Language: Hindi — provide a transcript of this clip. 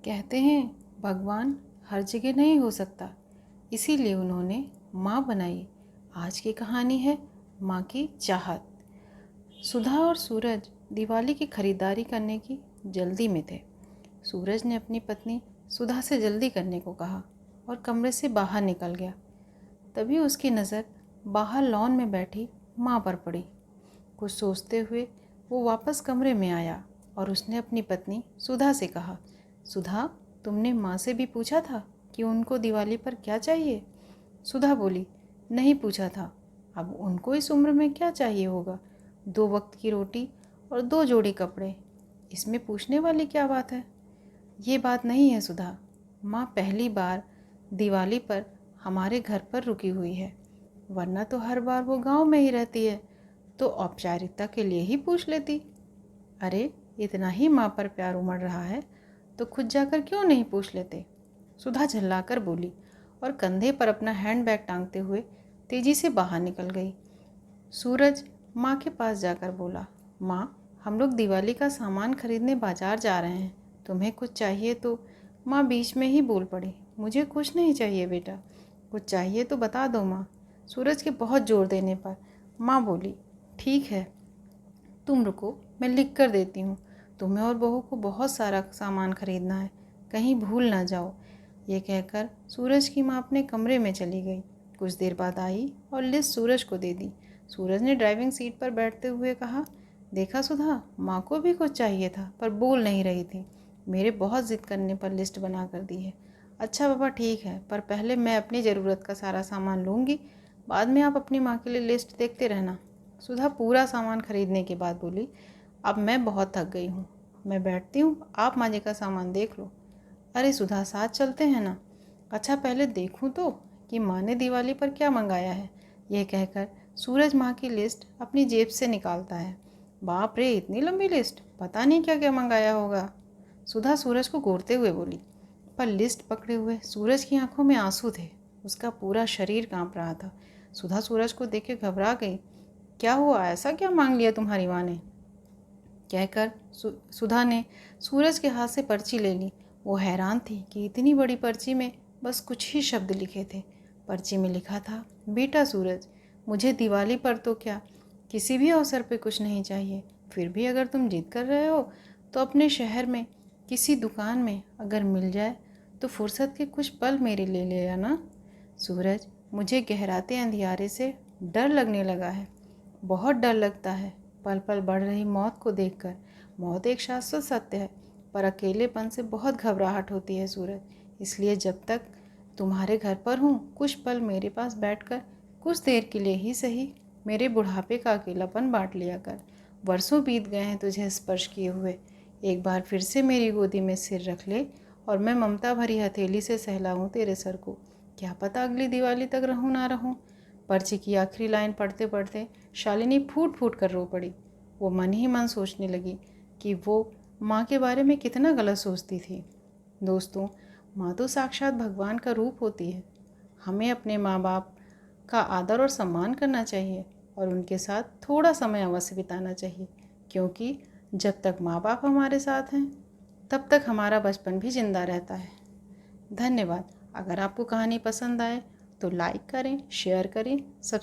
कहते हैं भगवान हर जगह नहीं हो सकता, इसीलिए उन्होंने माँ बनाई। आज की कहानी है माँ की चाहत। सुधा और सूरज दिवाली की खरीदारी करने की जल्दी में थे। सूरज ने अपनी पत्नी सुधा से जल्दी करने को कहा और कमरे से बाहर निकल गया। तभी उसकी नज़र बाहर लॉन में बैठी माँ पर पड़ी। कुछ सोचते हुए वो वापस कमरे में आया और उसने अपनी पत्नी सुधा से कहा, सुधा, तुमने माँ से भी पूछा था कि उनको दिवाली पर क्या चाहिए? सुधा बोली, नहीं पूछा था। अब उनको इस उम्र में क्या चाहिए होगा? 2 वक्त की रोटी और 2 जोड़ी कपड़े। इसमें पूछने वाली क्या बात है? ये बात नहीं है सुधा। माँ पहली बार दिवाली पर हमारे घर पर रुकी हुई है, वरना तो हर बार वो गांव में ही रहती है, तो औपचारिकता के लिए ही पूछ लेती। अरे, इतना ही माँ पर प्यार उमड़ रहा है तो खुद जाकर क्यों नहीं पूछ लेते? सुधा झल्लाकर बोली और कंधे पर अपना हैंडबैग टांगते हुए तेजी से बाहर निकल गई। सूरज माँ के पास जाकर बोला, माँ, हम लोग दिवाली का सामान खरीदने बाजार जा रहे हैं, तुम्हें कुछ चाहिए तो? माँ बीच में ही बोल पड़ी, मुझे कुछ नहीं चाहिए बेटा, कुछ चाहिए तो बता दो माँ। सूरज के बहुत जोर देने पर माँ बोली, ठीक है, तुम रुको, मैं लिख कर देती हूँ। तुम्हें और बहू को बहुत सारा सामान खरीदना है, कहीं भूल ना जाओ। ये कहकर सूरज की माँ अपने कमरे में चली गई। कुछ देर बाद आई और लिस्ट सूरज को दे दी। सूरज ने ड्राइविंग सीट पर बैठते हुए कहा, देखा सुधा, माँ को भी कुछ चाहिए था पर बोल नहीं रही थी। मेरे बहुत ज़िद करने पर लिस्ट बना कर दी है। अच्छा पापा, ठीक है, पर पहले मैं अपनी ज़रूरत का सारा सामान लूँगी, बाद में आप अपनी माँ के लिए लिस्ट देखते रहना। सुधा पूरा सामान खरीदने के बाद बोली, अब मैं बहुत थक गई हूँ, मैं बैठती हूँ, आप माँ जी का सामान देख लो। अरे सुधा, साथ चलते हैं ना। अच्छा, पहले देखूँ तो कि माँ ने दिवाली पर क्या मंगाया है। यह कहकर सूरज माँ की लिस्ट अपनी जेब से निकालता है। बाप रे, इतनी लंबी लिस्ट, पता नहीं क्या क्या मंगाया होगा। सुधा सूरज को घूरते हुए बोली, पर लिस्ट पकड़े हुए सूरज की आंखों में आंसू थे। उसका पूरा शरीर कांप रहा था। सुधा सूरज को देख के घबरा गई। क्या हुआ, ऐसा क्या मांग लिया तुम्हारी माँ ने? कहकर सुधा ने सूरज के हाथ से पर्ची ले ली। वो हैरान थी कि इतनी बड़ी पर्ची में बस कुछ ही शब्द लिखे थे। पर्ची में लिखा था, बेटा सूरज, मुझे दिवाली पर तो क्या, किसी भी अवसर पे कुछ नहीं चाहिए, फिर भी अगर तुम जिद कर रहे हो तो अपने शहर में किसी दुकान में अगर मिल जाए तो फुर्सत के कुछ पल मेरे लिए ले आना। सूरज, मुझे गहराते अंधियारे से डर लगने लगा है, बहुत डर लगता है, पल पल बढ़ रही मौत को देखकर। मौत एक शाश्वत सत्य है, पर अकेलेपन से बहुत घबराहट होती है सूरज। इसलिए जब तक तुम्हारे घर पर हूँ, कुछ पल मेरे पास बैठकर, कुछ देर के लिए ही सही, मेरे बुढ़ापे का अकेलापन बांट लिया कर। वर्षों बीत गए हैं तुझे स्पर्श किए हुए, एक बार फिर से मेरी गोदी में सिर रख ले और मैं ममता भरी हथेली से सहलाऊँ तेरे सर को। क्या पता अगली दिवाली तक रहूँ ना रहूँ। पर्ची की आखिरी लाइन पढ़ते पढ़ते शालिनी फूट फूट कर रो पड़ी। वो मन ही मन सोचने लगी कि वो माँ के बारे में कितना गलत सोचती थी। दोस्तों, माँ तो साक्षात भगवान का रूप होती है। हमें अपने माँ बाप का आदर और सम्मान करना चाहिए और उनके साथ थोड़ा समय अवश्य बिताना चाहिए, क्योंकि जब तक माँ बाप हमारे साथ हैं तब तक हमारा बचपन भी जिंदा रहता है। धन्यवाद। अगर आपको कहानी पसंद आए तो लाइक करें, शेयर करें, सब्सक्राइब